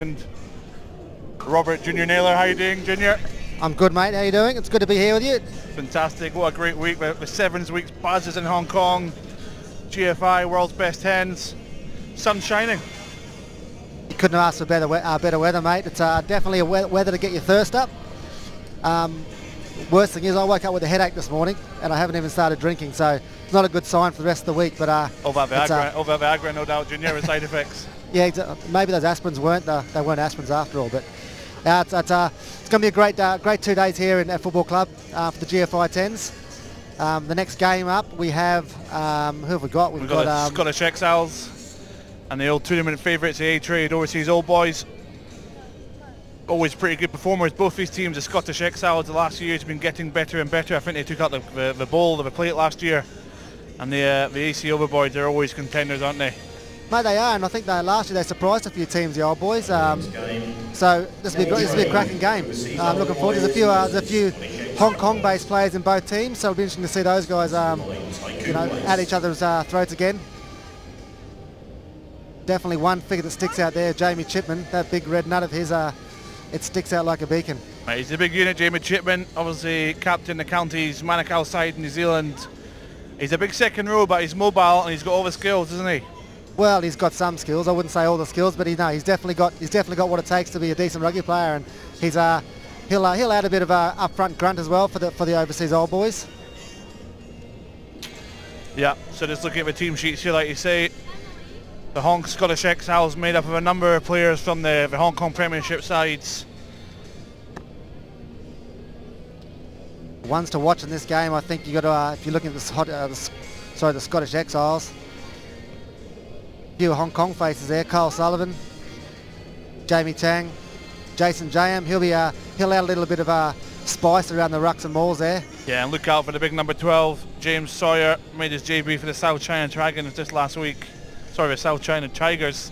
And Robert Junior Naylor, how you doing, Junior? I'm good, mate. How you doing? It's good to be here with you. Fantastic. What a great week. The Sevens week's buzzes in Hong Kong. GFI, world's best 10s. Sun shining. You couldn't have asked for better weather, mate. It's definitely a weather to get your thirst up. Worst thing is I woke up with a headache this morning and I haven't even started drinking, so it's not a good sign for the rest of the week. But over Viagra, no doubt, Junior, with side effects. Yeah, maybe those aspirins weren't aspirins after all. But it's going to be a great 2 days here in our football club for the GFI 10s. The next game up we have who have we got? We've got Scottish Exiles and the old tournament favourites, the A-Trade Overseas Old Boys. Always pretty good performers, both these teams. The Scottish Exiles the last few years have been getting better and better. I think they took out the bowl of the plate last year, and the AC Overboys are always contenders, aren't they? Mate, they are, and I think last year they surprised a few teams, the Old Boys. So this will be a cracking game. I'm looking forward. There's a few Hong Kong-based players in both teams, so it'll be interesting to see those guys, at each other's throats again. Definitely one figure that sticks out there, Jamie Chipman. That big red nut of his, it sticks out like a beacon. Right, he's a big unit, Jamie Chipman. Obviously captain the county's Manukau side in New Zealand. He's a big second row, but he's mobile and he's got all the skills, isn't he? Well, he's got some skills. I wouldn't say all the skills, but he's definitely got what it takes to be a decent rugby player, and he'll add a bit of a upfront grunt as well for the overseas Old Boys. Yeah. So just looking at the team sheets here, like you say, the Scottish Exiles made up of a number of players from the Hong Kong Premiership sides. Ones to watch in this game, I think you got to if you're looking at the Scottish Exiles. Few Hong Kong faces there. Kyle Sullivan, Jamie Tang, Jason Jam. He'll add a little bit of spice around the rucks and mauls there. Yeah, and look out for the big number 12, James Sawyer. Made his debut for the South China Dragons just last week. Sorry, the South China Tigers.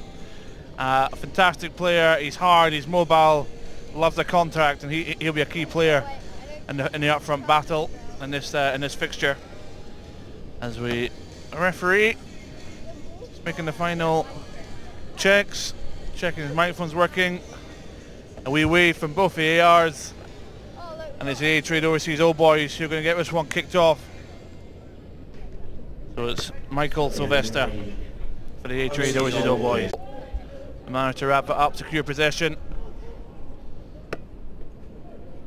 A fantastic player. He's hard. He's mobile. Loves the contact, and he'll be a key player in the upfront battle in this fixture. As we referee. Making the final checks, checking his microphone's working. A wee wave from both the ARs, and it's the A-Trade Overseas Old Boys who are going to get this one kicked off. So it's Michael Sylvester for the A-Trade Overseas Old Boys. The managed to wrap it up, secure possession.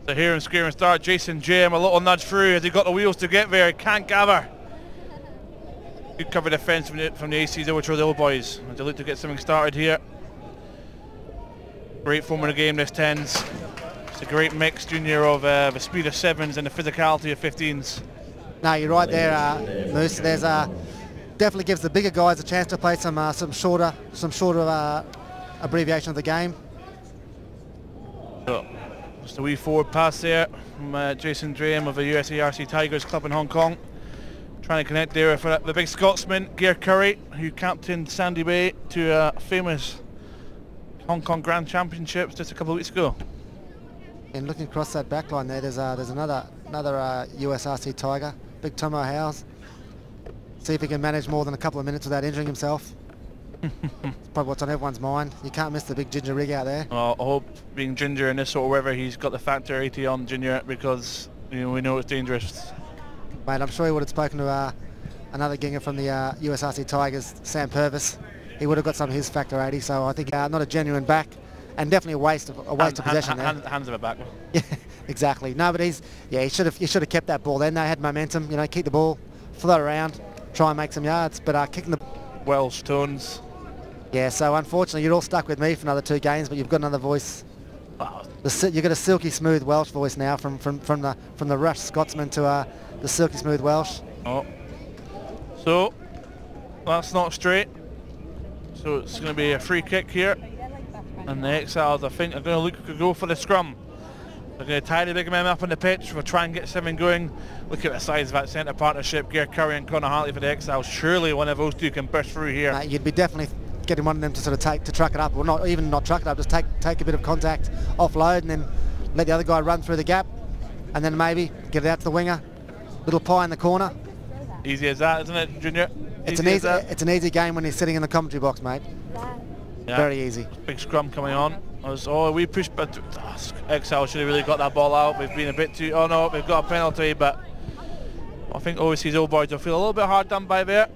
So here in square and start, Jason Jam, a little nudge through as he got the wheels to get there, can't gather. Good cover defence from the AC's Overtrode Old Boys. They look to get something started here. Great form of the game, this 10s. It's a great mix, Junior, of the speed of 7s and the physicality of 15s. No, you're right there, Moose. There's definitely gives the bigger guys a chance to play some shorter abbreviation of the game. So, just a wee forward pass there from Jason Graham of the USARC Tigers Club in Hong Kong. Trying to connect there for the big Scotsman, Gear Curry, who captained Sandy Bay to a famous Hong Kong Grand Championships just a couple of weeks ago. And looking across that back line there, there's another USRC Tiger, big Tomo Howes. See if he can manage more than a couple of minutes without injuring himself. It's probably what's on everyone's mind. You can't miss the big Ginger rig out there. Well, I hope being Ginger in this sort of weather, he's got the factor 80 on, Ginger, because we know it's dangerous. Mate, I'm sure he would have spoken to another ginger from the USRC Tigers, Sam Purvis. He would have got some of his factor 80, so I think not a genuine back, and definitely a waste of possession there. Hands of a back. Yeah, exactly. No, but he should have kept that ball then. They had momentum, keep the ball, float around, try and make some yards, but kicking the Welsh tones. Yeah, so unfortunately you're all stuck with me for another 2 games, but you've got another voice. Wow. You've got a silky smooth Welsh voice now from the rush Scotsman to the silky smooth Welsh. Oh, so that's not straight. So it's going to be a free kick here, and the Exiles, I think, are going to go for the scrum. They're going to tie the big men up on the pitch. We'll try and get something going. Look at the size of that centre partnership, Gear Curry and Connor Hartley for the Exiles. Surely one of those two can burst through here. You'd be definitely getting one of them to sort of truck it up, or not truck it up, just take a bit of contact, offload, and then let the other guy run through the gap, and then maybe get it out to the winger. Little pie in the corner. Easy as that, isn't it, Junior? It's an easy game when he's sitting in the commentary box, mate. Yeah. Very easy. Big scrum coming on. We pushed, but Exiles should have really got that ball out. We've been a bit too. Oh no, we've got a penalty, but I think Overseas Old Boys will feel a little bit hard done by there.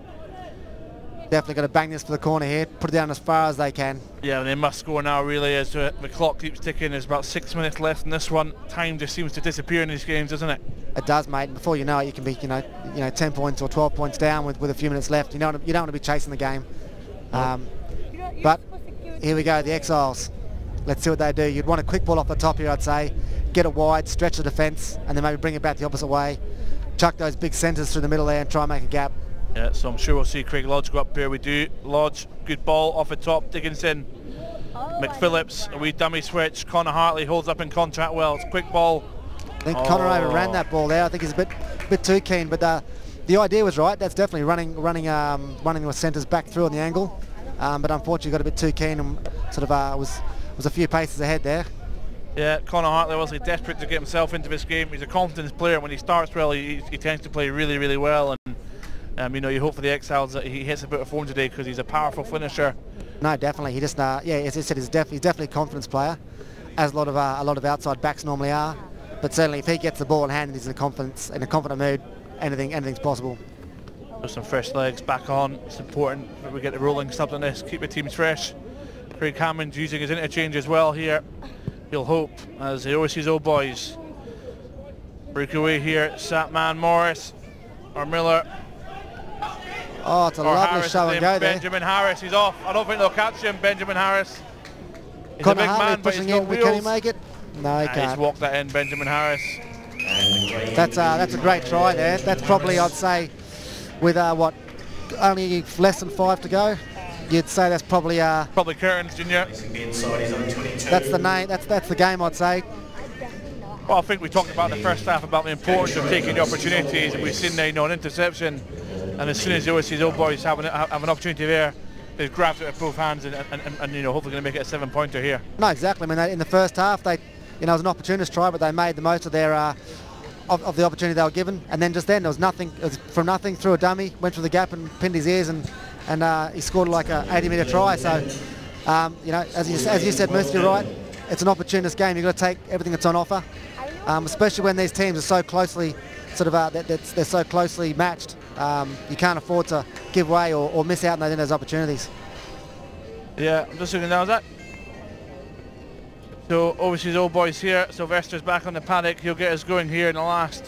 Definitely got to bang this for the corner here, put it down as far as they can. Yeah, and they must score now really, as the clock keeps ticking. There's about 6 minutes left in this one. Time just seems to disappear in these games, doesn't it? It does, mate. And before you know it, you can be, 10 points or 12 points down with a few minutes left. You don't want to be chasing the game. But here we go, the Exiles. Let's see what they do. You'd want a quick ball off the top here, I'd say. Get it wide, stretch the defence, and then maybe bring it back the opposite way. Chuck those big centres through the middle there and try and make a gap. Yeah, so I'm sure we'll see Craig Lodge go up here. We do. Lodge, good ball off the top. Dickinson, McPhillips, a wee dummy switch. Connor Hartley holds up in contact well. It's a quick ball. I think Connor overran that ball there. I think he's a bit too keen, but the idea was right. That's definitely running the centres back through on the angle. But unfortunately got a bit too keen and sort of was a few paces ahead there. Yeah, Connor Hartley was desperate to get himself into this game. He's a confidence player. When he starts well, he tends to play really, really well. And you hope for the Exiles that he hits a bit of form today because he's a powerful finisher. No, definitely. He just as I said, he's definitely a confidence player, as a lot of outside backs normally are. But certainly, if he gets the ball in hand and he's in a confident mood, anything's possible. Just some fresh legs back on. It's important that we get the rolling stuff on this. Keep the teams fresh. Craig Hammond's using his interchange as well here. He'll hope as the Overseas Old Boys break away here. Satman Morris or Miller. Oh, it's a lovely show and go there. Benjamin Harris, he's off. I don't think they'll catch him, Benjamin Harris. He's Connor a big man, but he's got wheels. Can he make it? No, he can't. He's walked that in, Benjamin Harris. That's a great try there. That's probably, I'd say, with only less than 5 to go, you'd say that's probably Curtin's Junior. That's the name. That's the game, I'd say. Well, I think we talked about in the first half about the importance of taking the opportunities, and we've seen there, an interception. And as soon as the Overseas Old Boys have an opportunity there, they've grabbed it with both hands and hopefully going to make it a 7-pointer here. No, exactly. I mean, in the first half, it was an opportunist try, but they made the most of their of the opportunity they were given. And then just then, there was nothing. It was from nothing, through a dummy, went through the gap and pinned his ears, and he scored like a 80-metre try. So, as you said, Mercy, you're right. It's an opportunist game. You've got to take everything that's on offer, especially when these teams are so closely they're so closely matched. You can't afford to give way or miss out on those opportunities. Yeah, I'm just looking down that. So Overseas Old Boys here. Sylvester's back on the paddock. He'll get us going here in the last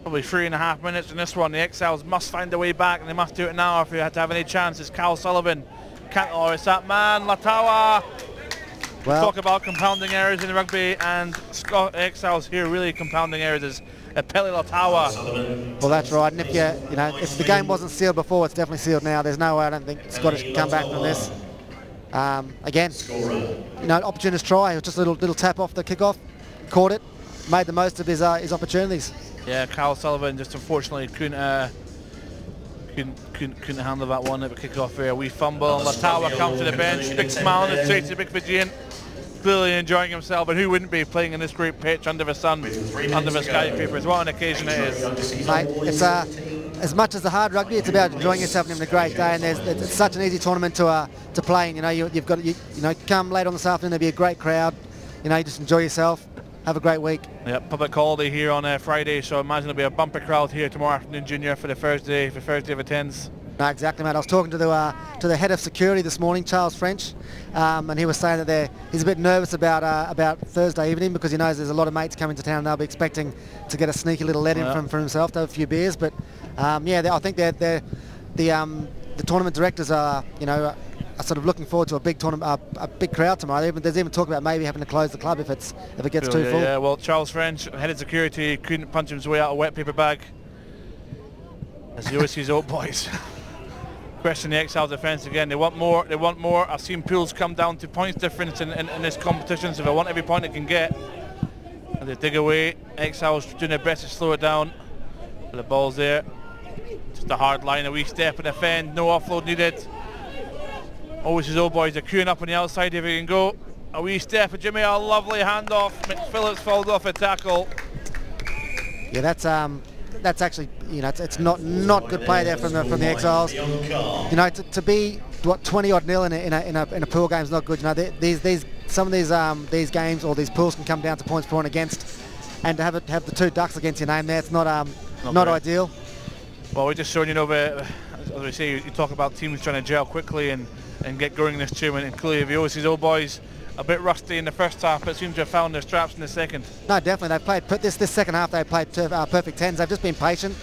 probably 3.5 minutes in this one. The Exiles must find a way back, and they must do it now if we had to have any chance. It's Cal Sullivan. It's that man, Latawa. Well, talk about compounding errors in rugby, and Scott Exiles here really compounding errors is Pele Latawa. Well, that's right. And if the game wasn't sealed before, it's definitely sealed now. There's no way I don't think Scottish can come back from this. Again, opportunist try. It was just a little tap off the kickoff, caught it, made the most of his opportunities. Yeah, Kyle Sullivan just unfortunately couldn't handle that one at the kickoff here. We fumble, and Latawa comes to the bench. Big smile on his face, the big Fijian. Clearly enjoying himself, but who wouldn't be playing in this great pitch under the sun, under the skyscrapers? What an occasion it is. Mate, it's as much as the hard rugby, it's about enjoying yourself and having a great day. And it's such an easy tournament to play. And, you've got come later on this afternoon. There'll be a great crowd. You just enjoy yourself. Have a great week. Yeah, public holiday here on Friday, so I imagine there'll be a bumper crowd here tomorrow afternoon, Junior, for Thursday of the 10s. No, exactly, mate. I was talking to the head of security this morning, Charles French, and he was saying that he's a bit nervous about Thursday evening because he knows there's a lot of mates coming to town and they'll be expecting to get a sneaky little let in for himself to have a few beers. But I think the tournament directors are sort of looking forward to a big tournament, a big crowd tomorrow. There's even talk about maybe having to close the club if it gets too full. Yeah, well, Charles French, head of security, couldn't punch his way out of a wet paper bag. As the Overseas Old Boys question the Exiles defence again. They want more. They want more. I've seen pools come down to points difference in this competition, so they want every point they can get. And they dig away. Exiles doing their best to slow it down. But the ball's there. Just a hard line, a wee step and defend. No offload needed. Overseas Old Boys are queuing up on the outside if he can go. A wee step for Jimmy. A lovely handoff. McPhillips falls off a tackle. Yeah, that's actually, it's not good play there from the Exiles. To be 20-odd nil in a pool game is not good. These some of these games or these pools can come down to points for and against, and to have the 2 ducks against your name there, it's not ideal. Well, we're just showing, you know, as we say, you talk about teams trying to gel quickly and get going in this tournament, and clearly the Overseas Old Boys a bit rusty in the first half, but seem to have found their straps in the second. No, definitely. They've played this second half. They played perfect 10s. They've just been patient,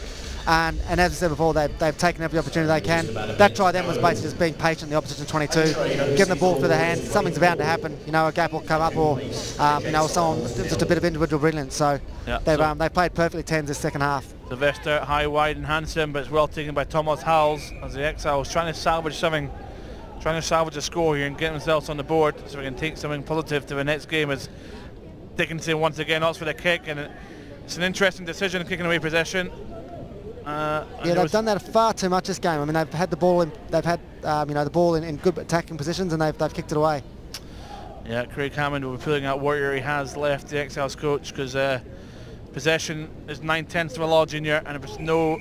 and as I said before, they've taken every opportunity they can. That try then was basically just being patient. The opposition 22, getting the ball through the hands. Something's bound to happen. You know, a gap will come up, or you know, someone just a bit of individual brilliance. So yeah, they played perfectly 10s this second half. Sylvester, high, wide, and handsome, but it's well taken by Thomas Howells as the Exiles trying to salvage something. Trying to salvage a score here and get themselves on the board so we can take something positive to the next game. As Dickinson once again opts for the kick, and it's an interesting decision, kicking away possession. Yeah, they've done that far too much this game. I mean, they've had the ball in, you know, the ball in good attacking positions, and they've kicked it away. Yeah, Craig Hammond will be pulling out Warrior. He has left the Exiles coach because possession is 9/10 to a law junior, and if it's no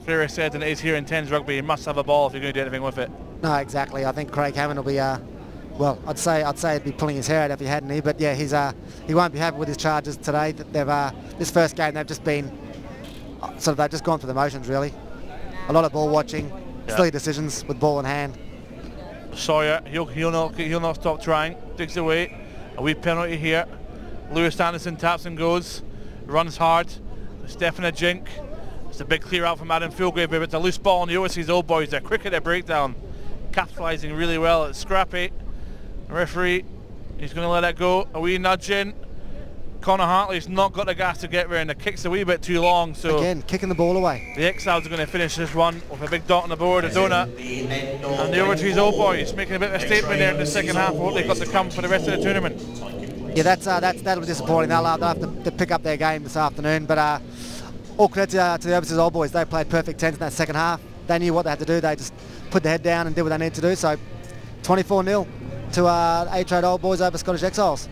clearer said than it is here in 10s rugby, you must have a ball if you're going to do anything with it. No, exactly. I think Craig Hammond will be, well, I'd say he'd be pulling his hair out if he hadn't. But yeah, he won't be happy with his charges today. This first game they've just been they've just gone through the motions really. A lot of ball watching, silly decisions with ball in hand. Sawyer, he'll not stop trying. Digs away. A wee penalty here. Lewis Anderson taps and goes. Runs hard. Stefan Jink. It's a big clear out from Adam Filgrave, but it's a loose ball on the Overseas Old Boys. They're quick at their breakdown. Capitalising really well. It's scrappy. The referee, he's going to let it go. A wee nudge in. Connor Hartley's not got the gas to get there, and the kick's a wee bit too long. So again, kicking the ball away. The Exiles are going to finish this one with a big dot on the board, a donut. And the Overseas Old Boys making a bit of a statement there in the second half. I hope they've got to come for the rest of the tournament. Yeah, that'll be disappointing. They'll have to pick up their game this afternoon. But all credit to the Overseas Old Boys. They played perfect 10s in that second half. They knew what they had to do. They just put their head down and did what they needed to do. So 24-0 to A-Trade Old Boys over Scottish Exiles.